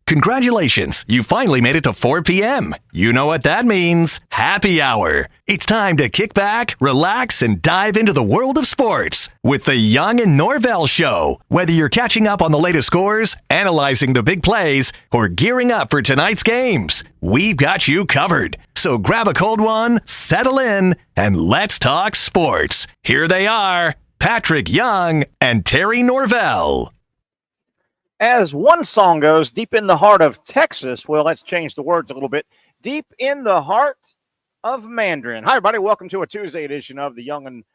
Congratulations, you finally made it to 4 p.m. You know what that means. Happy hour. It's time to kick back, relax, and dive into the world of sports with the Young Norvelle Show. Whether you're catching up on the latest scores, analyzing the big plays, or gearing up for tonight's games, we've got you covered. So grab a cold one, settle in, and let's talk sports. Here they are, Patric Young and Terry Norvelle. As one song goes, deep in the heart of Texas, well, let's change the words a little bit. Deep in the heart of Mandarin. Hi, everybody. Welcome to a Tuesday edition of the Young and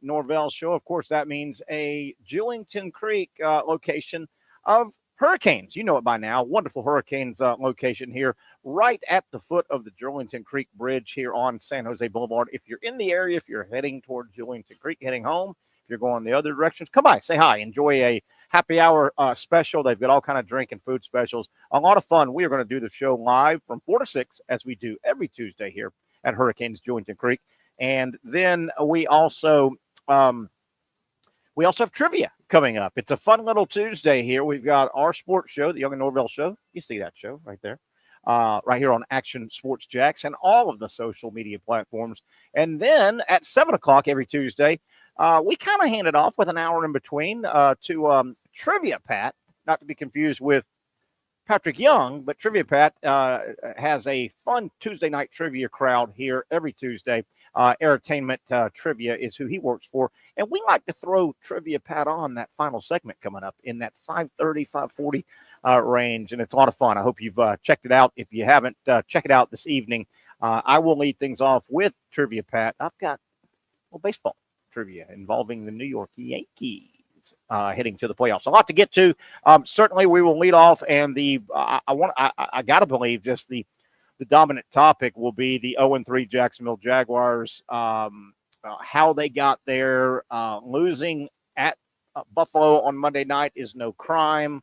Norvelle Show. Of course, that means a Jewington Creek location of Hurricanes. You know it by now. Wonderful Hurricanes location here right at the foot of the Jewington Creek Bridge here on San Jose Boulevard. If you're in the area, if you're heading toward Jewington Creek, heading home, if you're going the other directions, come by, say hi, enjoy a happy hour special. They've got all kind of drink and food specials. A lot of fun. We are going to do the show live from 4 to 6, as we do every Tuesday here at Hurricanes Jewington Creek. And then we also have trivia coming up. It's a fun little Tuesday here. We've got our sports show, the Young and Norvelle Show. You see that show right there, right here on Action Sports Jacks and all of the social media platforms. And then at 7 o'clock every Tuesday, we kind of hand it off with an hour in between to Trivia Pat, not to be confused with Patric Young, but Trivia Pat has a fun Tuesday night trivia crowd here every Tuesday. Entertainment Trivia is who he works for. And we like to throw Trivia Pat on that final segment coming up in that 5:30, 5:40 range. And it's a lot of fun. I hope you've checked it out. If you haven't, check it out this evening. I will lead things off with Trivia Pat. I've got baseball trivia involving the New York Yankees heading to the playoffs. A lot to get to. Certainly, we will lead off, and I gotta believe just the dominant topic will be the 0-3 Jacksonville Jaguars. How they got there, losing at Buffalo on Monday night is no crime.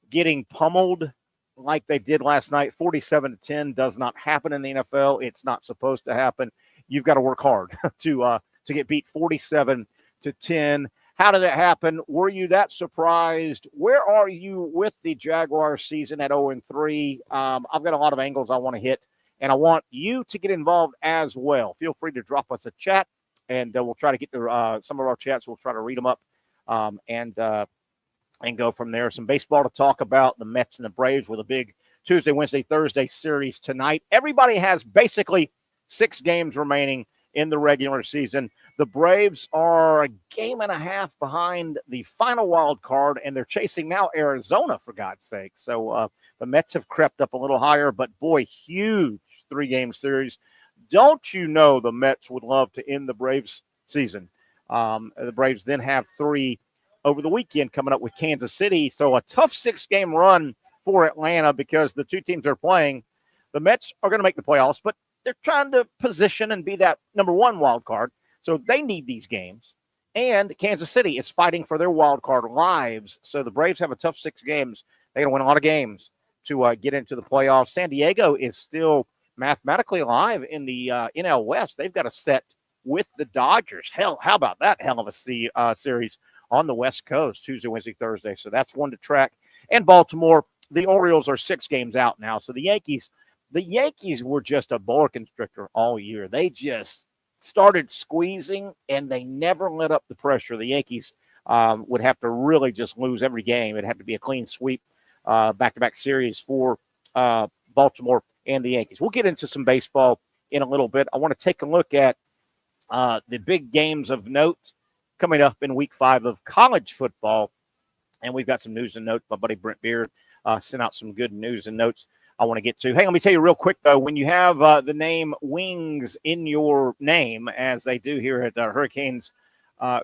Getting pummeled like they did last night, 47-10, does not happen in the NFL. It's not supposed to happen. You've got to work hard to get beat 47-10. How did it happen? Were you that surprised? Where are you with the Jaguars season at 0-3? I've got a lot of angles I want to hit, and I want you to get involved as well. Feel free to drop us a chat, and we'll try to get to some of our chats. We'll try to read them up and go from there. Some baseball to talk about, the Mets and the Braves with a big Tuesday, Wednesday, Thursday series tonight. Everybody has basically 6 games remaining in the regular season. The Braves are a game and a half behind the final wild card, and they're chasing now Arizona, for God's sake. So the Mets have crept up a little higher, but boy, huge 3-game series. Don't you know the Mets would love to end the Braves season? The Braves then have 3 over the weekend coming up with Kansas City. So a tough 6-game run for Atlanta because the 2 teams are playing. The Mets are going to make the playoffs, but they're trying to position and be that number 1 wild card. So they need these games. And Kansas City is fighting for their wild card lives. So the Braves have a tough 6 games. They're going to win a lot of games to get into the playoffs. San Diego is still mathematically alive in the NL West. They've got a set with the Dodgers. Hell, how about that hell of a series on the West Coast, Tuesday, Wednesday, Thursday. So that's one to track. And Baltimore, the Orioles are 6 games out now. So the Yankees were just a boa constrictor all year. They just started squeezing, and they never let up the pressure. The Yankees would have to really just lose every game. It'd have to be a clean sweep, back-to-back series for Baltimore and the Yankees. We'll get into some baseball in a little bit. I want to take a look at the big games of note coming up in Week 5 of college football, and we've got some news and notes. My buddy Brent Beard sent out some good news and notes I want to get to. Hey, let me tell you real quick, though, when you have the name Wings in your name, as they do here at Hurricanes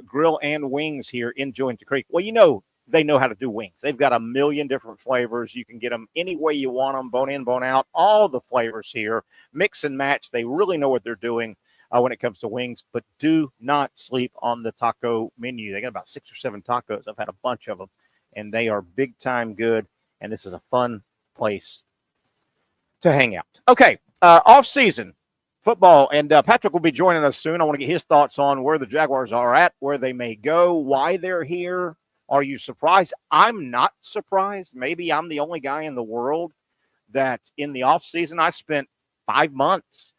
Grill and Wings here in Jewington Creek, well, you know they know how to do wings. They've got a million different flavors. You can get them any way you want them, bone in, bone out, all the flavors here. Mix and match. They really know what they're doing when it comes to wings, but do not sleep on the taco menu. They got about 6 or 7 tacos. I've had a bunch of them, and they are big time good, and this is a fun place to hang out. Okay, off-season football, and Patric will be joining us soon. I want to get his thoughts on where the Jaguars are at, where they may go, why they're here, Are you surprised? I'm not surprised. Maybe I'm the only guy in the world that in the offseason I spent 5 months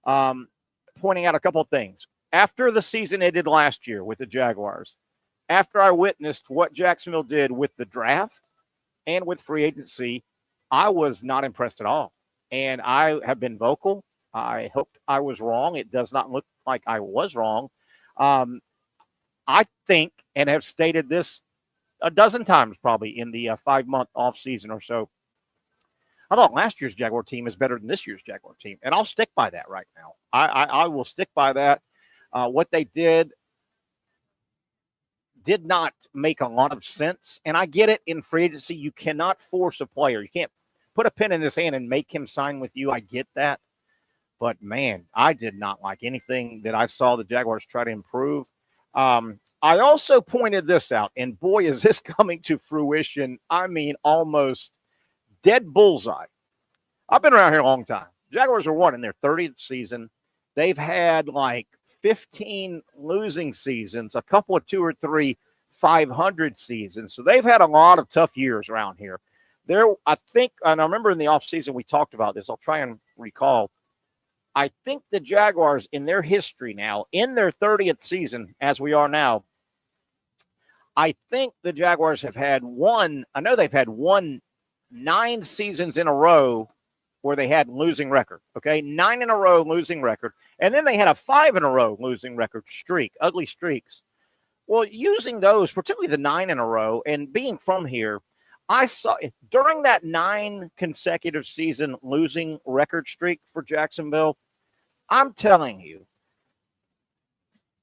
pointing out a couple of things. After the season ended last year with the Jaguars, after I witnessed what Jacksonville did with the draft and with free agency, I was not impressed at all. And I have been vocal. I hope I was wrong. It does not look like I was wrong. I think, and have stated this a dozen times probably in the 5-month offseason or so, I thought last year's Jaguar team is better than this year's Jaguar team. And I'll stick by that right now. I will stick by that. What they did not make a lot of sense. And I get it, in free agency, you cannot force a player. You can't put a pen in his hand and make him sign with you. I get that. But, man, I did not like anything that I saw the Jaguars try to improve. I also pointed this out, and boy, is this coming to fruition. I mean, almost dead bullseye. I've been around here a long time. Jaguars are in their 30th season. They've had like 15 losing seasons, a couple of 2 or 3 500 seasons. So they've had a lot of tough years around here. I think, and I remember in the offseason we talked about this. I'll try and recall. I think the Jaguars in their history now, in their 30th season as we are now, I think the Jaguars have had they've had 9 seasons in a row where they had losing record, okay? 9 in a row losing record. And then they had a 5 in a row losing record streak, ugly streaks. Well, using those, particularly the 9 in a row, and being from here, I saw during that 9 consecutive season losing record streak for Jacksonville, I'm telling you,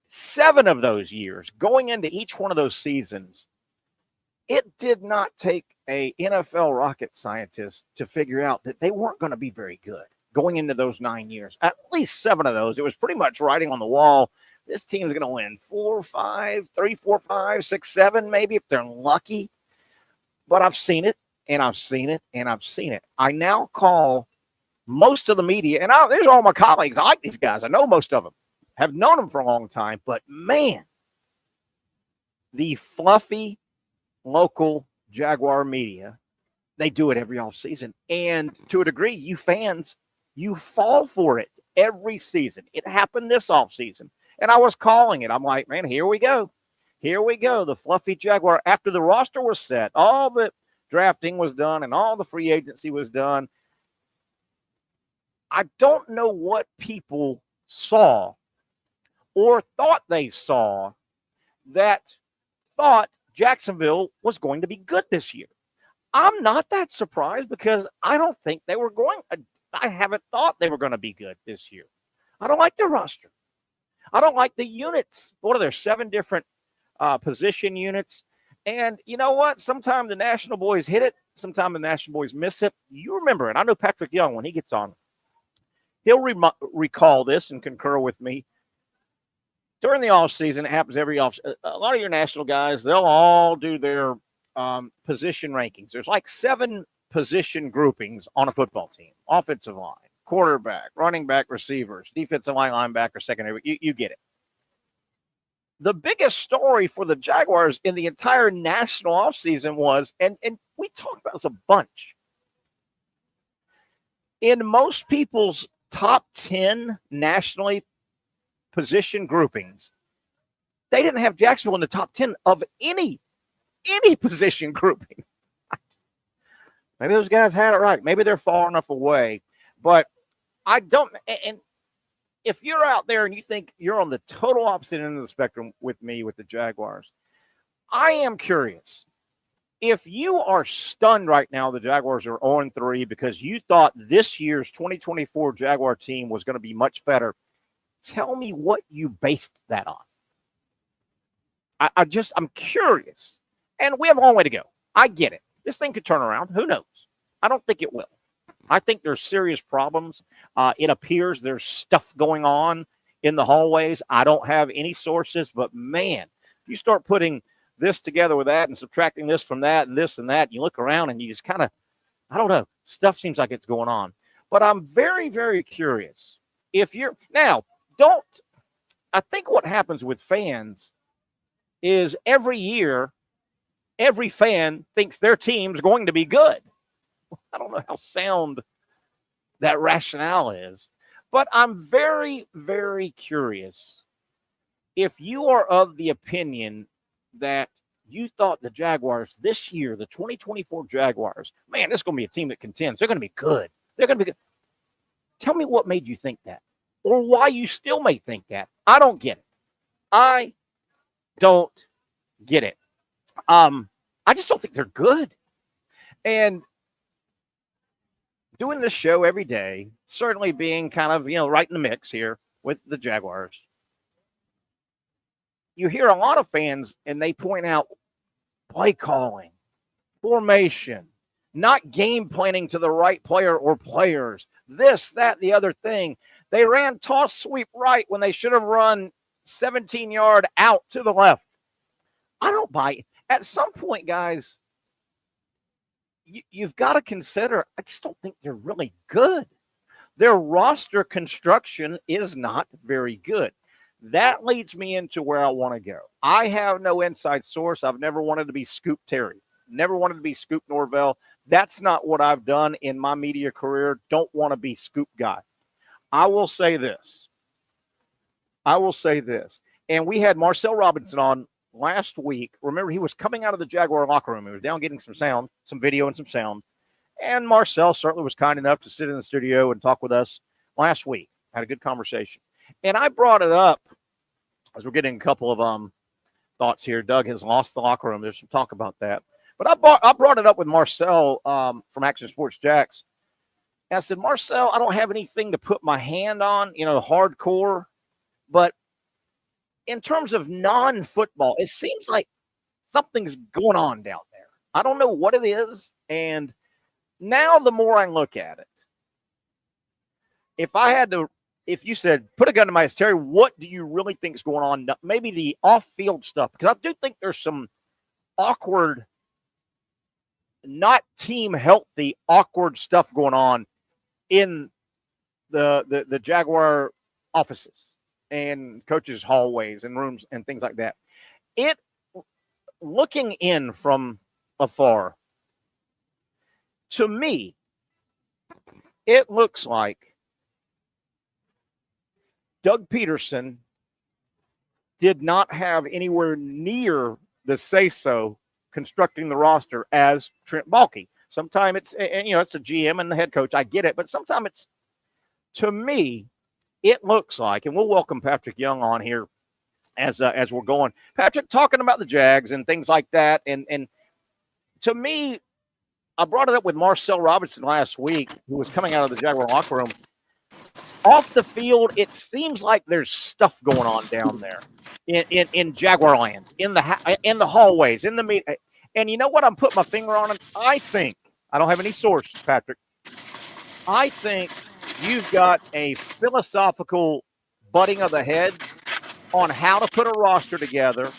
7 of those years, going into each one of those seasons, it did not take a NFL rocket scientist to figure out that they weren't going to be very good going into those 9 years. At least 7 of those, it was pretty much writing on the wall. This team's going to win 4, 5, 3, 4, 5, 6, 7, maybe if they're lucky. But I've seen it, and I've seen it, and I've seen it. I now call most of the media, and there's all my colleagues. I like these guys. I know most of them. Have known them for a long time. But, man, the fluffy local Jaguar media, they do it every offseason. And to a degree, you fans, you fall for it every season. It happened this offseason. And I was calling it. I'm like, man, here we go. Here we go. The fluffy Jaguar. After the roster was set, all the drafting was done and all the free agency was done. I don't know what people saw or thought they saw that thought Jacksonville was going to be good this year. I'm not that surprised because I don't think they were I haven't thought they were going to be good this year. I don't like their roster. I don't like the units. What are there? 7 different position units. And you know what? Sometimes the National Boys hit it. Sometimes the National Boys miss it. You remember it. I know Patric Young, when he gets on, he'll recall this and concur with me. During the offseason, it happens every offseason. A lot of your national guys, they'll all do their position rankings. There's like 7 position groupings on a football team. Offensive line, quarterback, running back, receivers, defensive line, linebacker, secondary. You get it. The biggest story for the Jaguars in the entire national offseason was, and we talked about this a bunch, in most people's top 10 nationally position groupings, they didn't have Jacksonville in the top 10 of any position grouping. Maybe those guys had it right. Maybe they're far enough away. But I don't – and if you're out there and you think you're on the total opposite end of the spectrum with me with the Jaguars, I am curious. If you are stunned right now the Jaguars are 0-3 because you thought this year's 2024 Jaguar team was going to be much better, tell me what you based that on. I'm curious. And we have a long way to go. I get it. This thing could turn around. Who knows? I don't think it will. I think there's serious problems. It appears there's stuff going on in the hallways. I don't have any sources, but man, you start putting this together with that and subtracting this from that and this and that, you look around and you just kind of, I don't know, stuff seems like it's going on. But I'm very, very curious. I think what happens with fans is every year every fan thinks their team's going to be good. I don't know how sound that rationale is, but I'm very, very curious if you are of the opinion that you thought the Jaguars this year, the 2024 Jaguars, man, this is going to be a team that contends. They're going to be good. They're going to be good. Tell me what made you think that, or why you still may think that. I don't get it. I don't get it. I just don't think they're good. And doing this show every day, certainly being kind of, right in the mix here with the Jaguars, you hear a lot of fans and they point out play calling, formation, not game planning to the right player or players, this, that, the other thing. They ran toss sweep right when they should have run 17-yard out to the left. I don't buy it. At some point, guys, you've got to consider, I just don't think they're really good. Their roster construction is not very good. That leads me into where I want to go. I have no inside source. I've never wanted to be Scoop Terry, never wanted to be Scoop Norvelle. That's not what I've done in my media career. Don't want to be Scoop guy. I will say this. And we had Marcel Robinson on last week. Remember, he was coming out of the Jaguar locker room. He was down getting some video and some sound. And Marcel certainly was kind enough to sit in the studio and talk with us last week. Had a good conversation. And I brought it up as we're getting a couple of thoughts here. Doug has lost the locker room. There's some talk about that. But I brought it up with Marcel from Action Sports Jacks. And I said, Marcel, I don't have anything to put my hand on, hardcore. But in terms of non-football, it seems like something's going on down there. I don't know what it is. And now the more I look at it, if you said, put a gun to my head, Terry, what do you really think is going on? Maybe the off-field stuff, because I do think there's some awkward, not team healthy, awkward stuff going on in the Jaguar offices and coaches' hallways and rooms and things like that. Looking in from afar, to me, it looks like Doug Peterson did not have anywhere near the say-so constructing the roster as Trent Baalke. Sometimes it's the GM and the head coach. I get it. But sometimes it's, to me, it looks like, and we'll welcome Patric Young on here as we're going. Patric, talking about the Jags and things like that. And to me, I brought it up with Marcel Robinson last week, who was coming out of the Jaguar locker room. Off the field, it seems like there's stuff going on down there in Jaguar land, in the hallways, in the meet. And you know what? I'm putting my finger on it. I think, I don't have any source, Patric. I think you've got a philosophical butting of the heads on how to put a roster together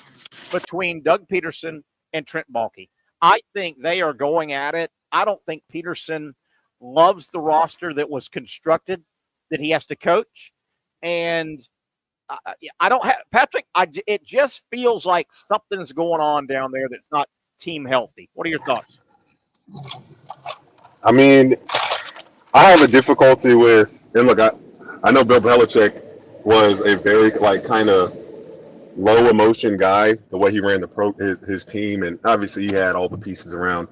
between Doug Peterson and Trent Baalke. I think they are going at it. I don't think Peterson loves the roster that was constructed, that he has to coach. And I don't have, Patric, it just feels like something's going on down there that's not team healthy. What are your thoughts? I mean, I have a difficulty with, and look, I know Bill Belichick was a very kind of low emotion guy, the way he ran his team, and obviously he had all the pieces around.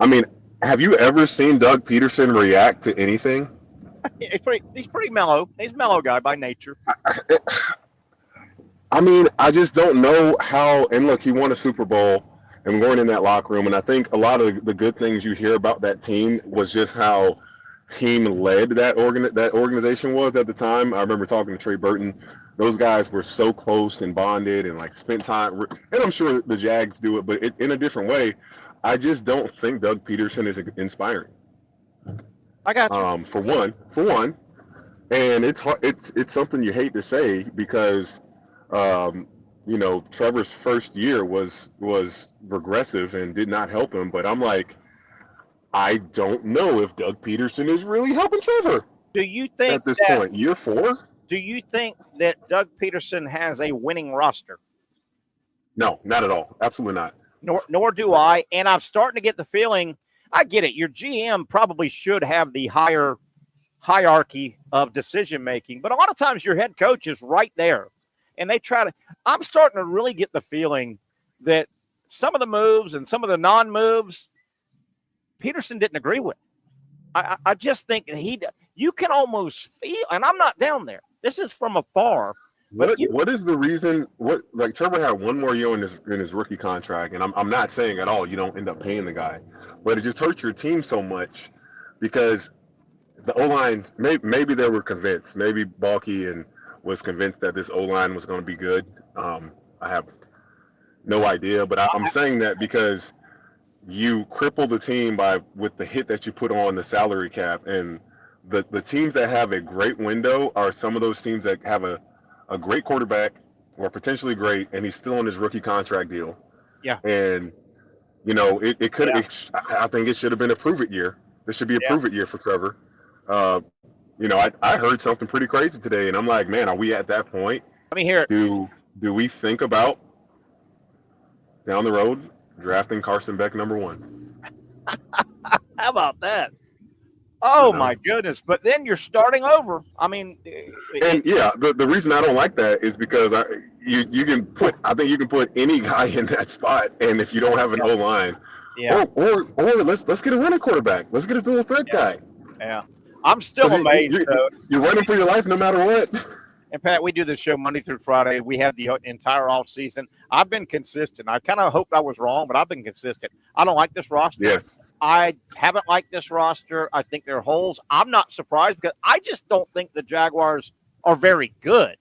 I mean, have you ever seen Doug Peterson react to anything? He's pretty mellow. He's a mellow guy by nature. I mean, I just don't know how. And look, he won a Super Bowl and going in that locker room. And I think a lot of the good things you hear about that team was just how team-led that organization was at the time. I remember talking to Trey Burton. Those guys were so close and bonded and spent time. And I'm sure the Jags do it, but in a different way. I just don't think Doug Peterson is inspiring. I got you. For one, and it's something you hate to say because, Trevor's first year was regressive and did not help him. But I'm like, I don't know if Doug Peterson is really helping Trevor. Do you think at this point, year 4? Do you think that Doug Peterson has a winning roster? No, not at all. Absolutely not. Nor do I. And I'm starting to get the feeling, I get it. Your GM probably should have the higher hierarchy of decision making, but a lot of times your head coach is right there. And they try to, I'm starting to really get the feeling that some of the moves and some of the non-moves, Peterson didn't agree with. I just think you can almost feel, and I'm not down there. This is from afar. What is the reason? Like Trevor had one more year in his rookie contract, and I'm not saying at all you don't end up paying the guy, but it just hurts your team so much because the O-line, maybe they were convinced, maybe Balky and was convinced that this O-line was going to be good. I have no idea, but I'm saying that because you cripple the team with the hit that you put on the salary cap, and the teams that have a great window are some of those teams that have a great quarterback or potentially great, and he's still on his rookie contract deal. Yeah. And, it could, I think it should have been a prove-it year. This should be a prove-it year for Trevor. I heard something pretty crazy today, and I'm like, man, are we at that point? Let me hear it. Do we think about down the road drafting Carson Beck #1? How about that? Oh, my goodness. But then you're starting over. I mean. And, the reason I don't like that is because I think you can put any guy in that spot, and if you don't have an O-line, or let's get a running quarterback. Let's get a dual threat guy. Yeah. I'm still amazed. You're running for your life no matter what. And, Pat, we do this show Monday through Friday. We have the entire off season. I've been consistent. I kind of hoped I was wrong, but I've been consistent. I don't like this roster. Yes. I haven't liked this roster. I think there are holes. I'm not surprised because I just don't think the Jaguars are very good.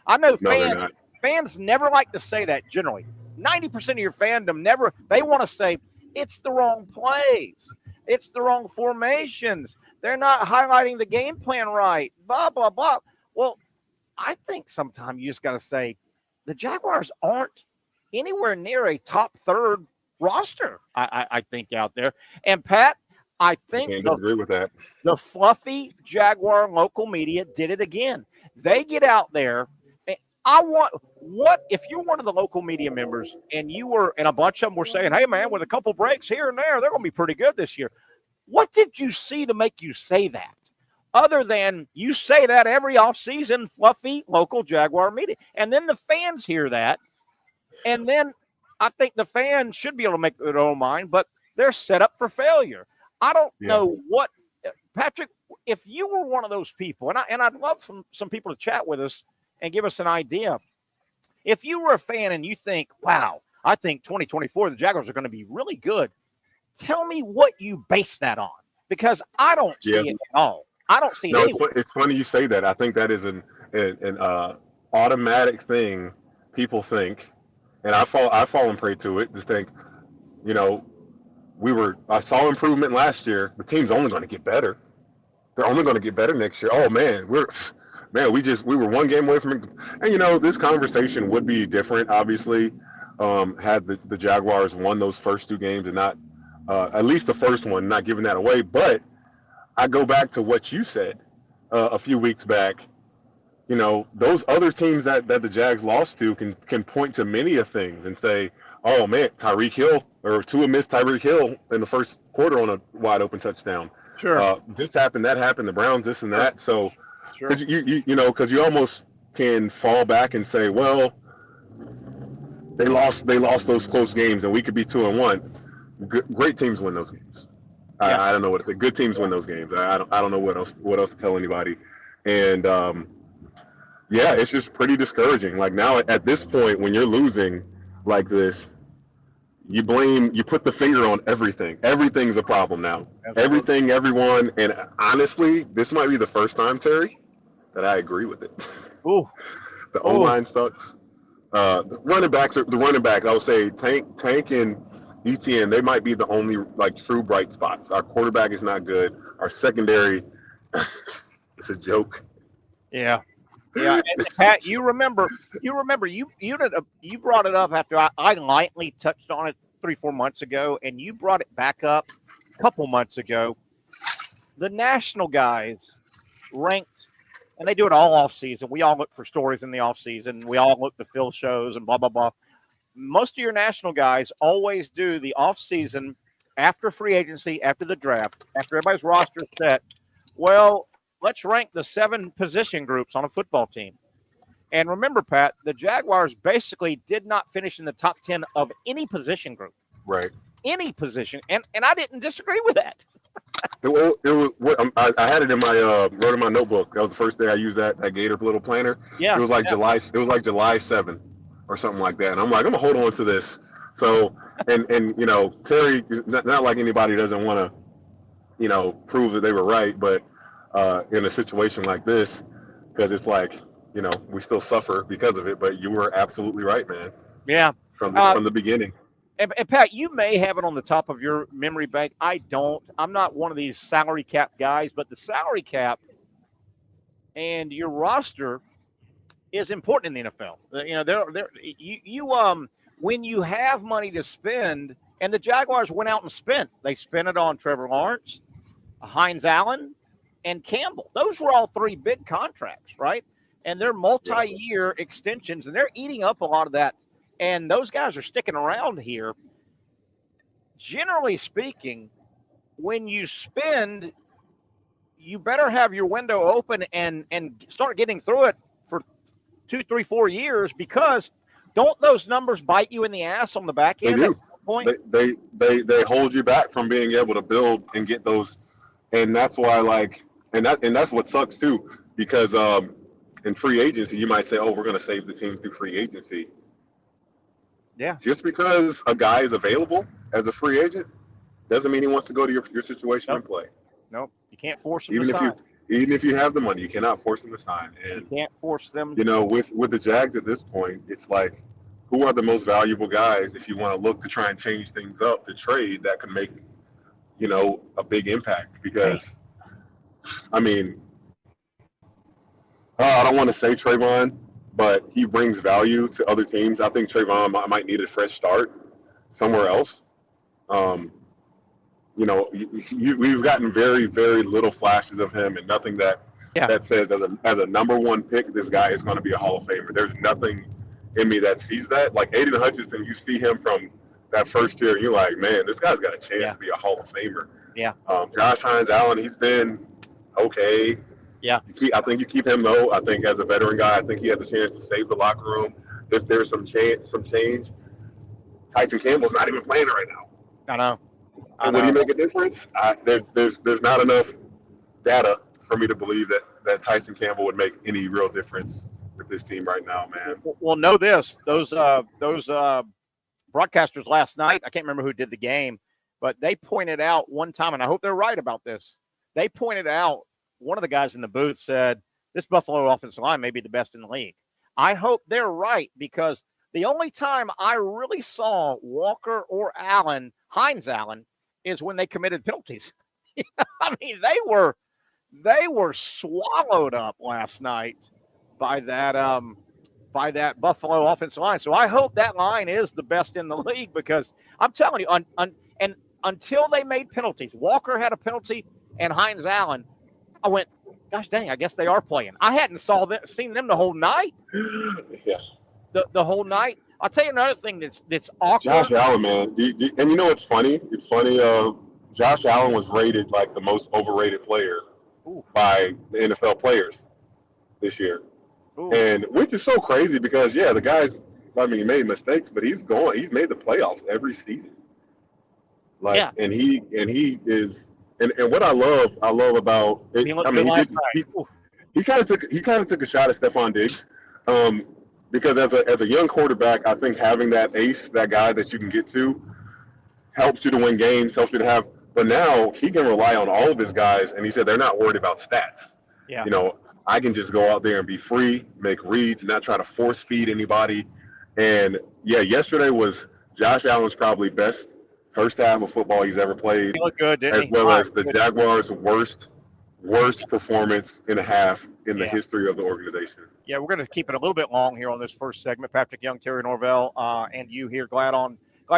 I know fans never like to say that generally. 90% of your fandom they want to say it's the wrong plays. It's the wrong formations. They're not highlighting the game plan right, blah, blah, blah. Well, I think sometimes you just got to say the Jaguars aren't anywhere near a top third roster, I think, out there. And, Pat, I think I can't agree with that. The fluffy Jaguar local media did it again. They get out there. What if you're one of the local media members and and a bunch of them were saying, hey, man, with a couple breaks here and there, they're going to be pretty good this year. What did you see to make you say that? Other than you say that every offseason, fluffy local Jaguar media. And then the fans hear that. And then I think the fans should be able to make their own mind, but they're set up for failure. I don't know what – Patrick, if you were one of those people, and I'd love some people to chat with us and give us an idea. If you were a fan and you think, wow, I think 2024 the Jaguars are going to be really good, tell me what you base that on, because I don't see it at all. I don't see it anywhere. It's funny you say that. I think that is an automatic thing people think, and I've fallen prey to it. Just think, I saw improvement last year. The team's only going to get better. They're only going to get better next year. Oh man, we were one game away from it. And this conversation would be different, obviously, had the Jaguars won those first two games and not at least the first one, not giving that away. But I go back to what you said a few weeks back. Those other teams that the Jags lost to can point to many of things and say, oh man, Tyreek Hill or Tua missed Tyreek Hill in the first quarter on a wide open touchdown. Sure. This happened, that happened, the Browns, this and that. So, sure. Because you almost can fall back and say, well, they lost those close games and we could be 2-1. Great teams win those games. I don't know what to say. Good teams win those games. I don't know what else to tell anybody. And it's just pretty discouraging. Like now at this point, when you're losing like this, you put the finger on everything. Everything's a problem now. Absolutely. Everything, everyone. And honestly, this might be the first time, Terry, that I agree with it. Ooh. The O-line sucks. The running backs, I would say Tank and ETN, they might be the only true bright spots. Our quarterback is not good. Our secondary, it's a joke. Yeah. Yeah, and Pat, you remember you brought it up after I lightly touched on it 3-4 months ago, and you brought it back up a couple months ago. The national guys ranked, and they do it all off season. We all look for stories in the off season. We all look to fill shows and blah blah blah. most of your national guys always do the offseason after free agency, after the draft, after everybody's roster is set. Well, let's rank the 7 position groups on a football team. And remember, Pat, the Jaguars basically did not finish in the top 10 of any position group. Right. Any position. And I didn't disagree with that. It was I had it in my wrote in my notebook. That was the first day I used that Gator little planner. Yeah. It was like July 7th or something like that. And I'm like, I'm gonna hold on to this. So and Terry, not like anybody doesn't want to, prove that they were right, but in a situation like this, because it's like, we still suffer because of it, but you were absolutely right, man. Yeah. From the beginning. And Pat, you may have it on the top of your memory bank. I don't. I'm not one of these salary cap guys, but the salary cap and your roster is important in the NFL. When you have money to spend, and the Jaguars went out and spent. They spent it on Trevor Lawrence, Hines Allen, and Campbell. Those were all 3 big contracts, right? And they're multi-year extensions, and they're eating up a lot of that. And those guys are sticking around here. Generally speaking, when you spend, you better have your window open and start getting through it for 2, 3, 4 years, because don't those numbers bite you in the ass on the back end? They do. Point? They hold you back from being able to build and get those, and that's why and that's what sucks too, because in free agency you might say, oh, we're going to save the team through free agency. Yeah. Just because a guy is available as a free agent doesn't mean he wants to go to your situation and play. Nope. You can't force him to sign. Even if you have the money, you cannot force them to sign. And you can't force them. With the Jags at this point, it's like, who are the most valuable guys if you want to look to try and change things up to trade that can make, a big impact? Because, I don't want to say Trayvon, but he brings value to other teams. I think Trayvon might need a fresh start somewhere else. We've gotten very, very little flashes of him, and nothing that says as a number 1 pick, this guy is going to be a Hall of Famer. There's nothing in me that sees that. Like Aiden Hutchinson, you see him from that first year, and you're like, man, this guy's got a chance to be a Hall of Famer. Yeah. Josh Hines Allen, he's been okay. Yeah. I think you keep him though. I think as a veteran guy, I think he has a chance to save the locker room if there's some change. Tyson Campbell's not even playing right now. I know. Would he make a difference? There's not enough data for me to believe that Tyson Campbell would make any real difference with this team right now, man. Well, know this: those broadcasters last night, I can't remember who did the game, but they pointed out one time, and I hope they're right about this. They pointed out, one of the guys in the booth said, this Buffalo offensive line may be the best in the league. I hope they're right, because the only time I really saw Walker or Hines Allen, is when they committed penalties. I mean, they were swallowed up last night by that Buffalo offensive line. So I hope that line is the best in the league, because I'm telling you, and until they made penalties, Walker had a penalty and Hines Allen, I went, gosh dang, I guess they are playing. I hadn't seen them the whole night. Yeah. The whole night. I'll tell you another thing that's awkward. Josh Allen, man. And it's funny? It's funny. Josh Allen was rated like the most overrated player by the NFL players this year. Ooh. And which is so crazy because, the guy's, he made mistakes, but he's made the playoffs every season. And he is, and what I love about it, he kind of took a shot at Stephon Diggs. Because as a young quarterback, I think having that ace, that guy that you can get to, helps you to win games, helps you to have. But now he can rely on all of his guys, and he said they're not worried about stats. Yeah. I can just go out there and be free, make reads, not try to force feed anybody. And yesterday was Josh Allen's probably best first half of football he's ever played. He looked good, didn't he? As well as the Jaguars' worst performance in a half in the history of the organization. Yeah, we're going to keep it a little bit long here on this first segment. Patric Young, Terry Norvelle, and you here. Glad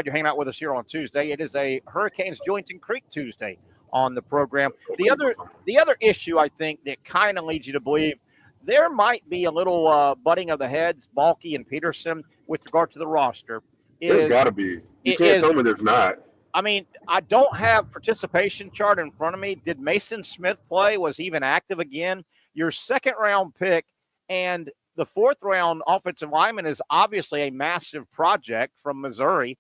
you're hanging out with us here on Tuesday. It is a Hurricanes Jointon Creek Tuesday on the program. The other issue, I think, that kind of leads you to believe there might be a little butting of the heads, Balky and Peterson, with regard to the roster. There's is got to be. You it can't is. tell me there's not. I mean, I don't have participation chart in front of me. Did Mason Smith play? Was he even active again? Your second round pick and the fourth round offensive lineman is obviously a massive project from Missouri.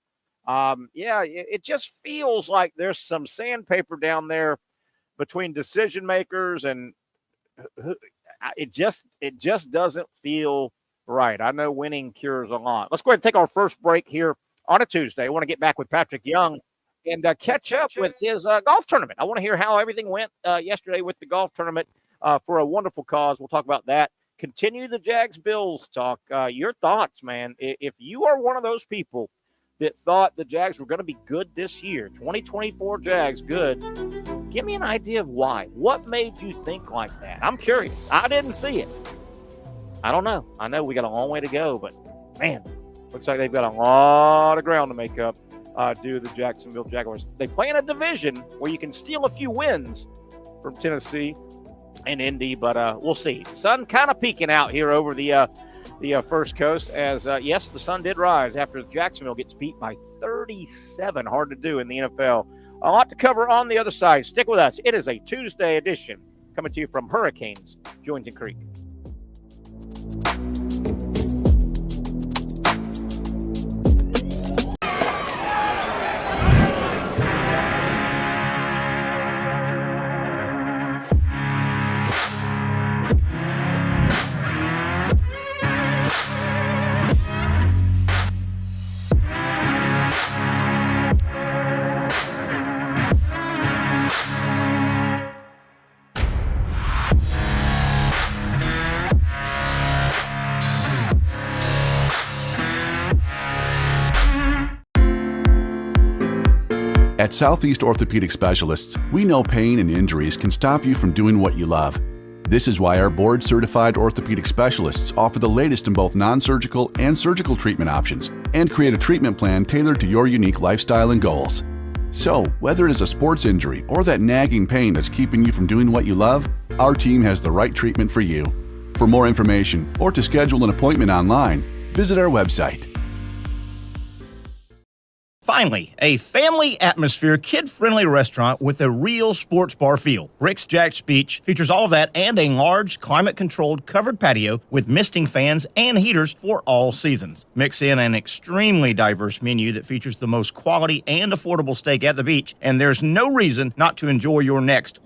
It just feels like there's some sandpaper down there between decision makers, and it just doesn't feel right. I know winning cures a lot. Let's go ahead and take our first break here on a Tuesday. I want to get back with Patric Young and catch up with his golf tournament. I want to hear how everything went yesterday with the golf tournament for a wonderful cause. We'll talk about that. Continue the Jags-Bills talk. Your thoughts, man. If you are one of those people that thought the Jags were going to be good this year, 2024 Jags good, give me an idea of why. What made you think like that? I'm curious. I didn't see it. I don't know. I know we got a long way to go, but, man, looks like they've got a lot of ground to make up due to the Jacksonville Jaguars. They play in a division where you can steal a few wins from Tennessee and Indy, but we'll see. Sun kind of peeking out here over the First Coast as, yes, the sun did rise after Jacksonville gets beat by 37. Hard to do in the NFL. A lot to cover on the other side. Stick with us. It is a Tuesday edition coming to you from Hurricanes, Jointon Creek. At Southeast Orthopedic Specialists, we know pain and injuries can stop you from doing what you love. This is why our board-certified orthopedic specialists offer the latest in both non-surgical and surgical treatment options and create a treatment plan tailored to your unique lifestyle and goals. So, whether it is a sports injury or that nagging pain that's keeping you from doing what you love, our team has the right treatment for you. For more information or to schedule an appointment online, visit our website. Finally, a family atmosphere, kid-friendly restaurant with a real sports bar feel. Rick's Jack's Beach features all of that and a large, climate-controlled covered patio with misting fans and heaters for all seasons. Mix in an extremely diverse menu that features the most quality and affordable steak at the beach, and there's no reason not to enjoy your next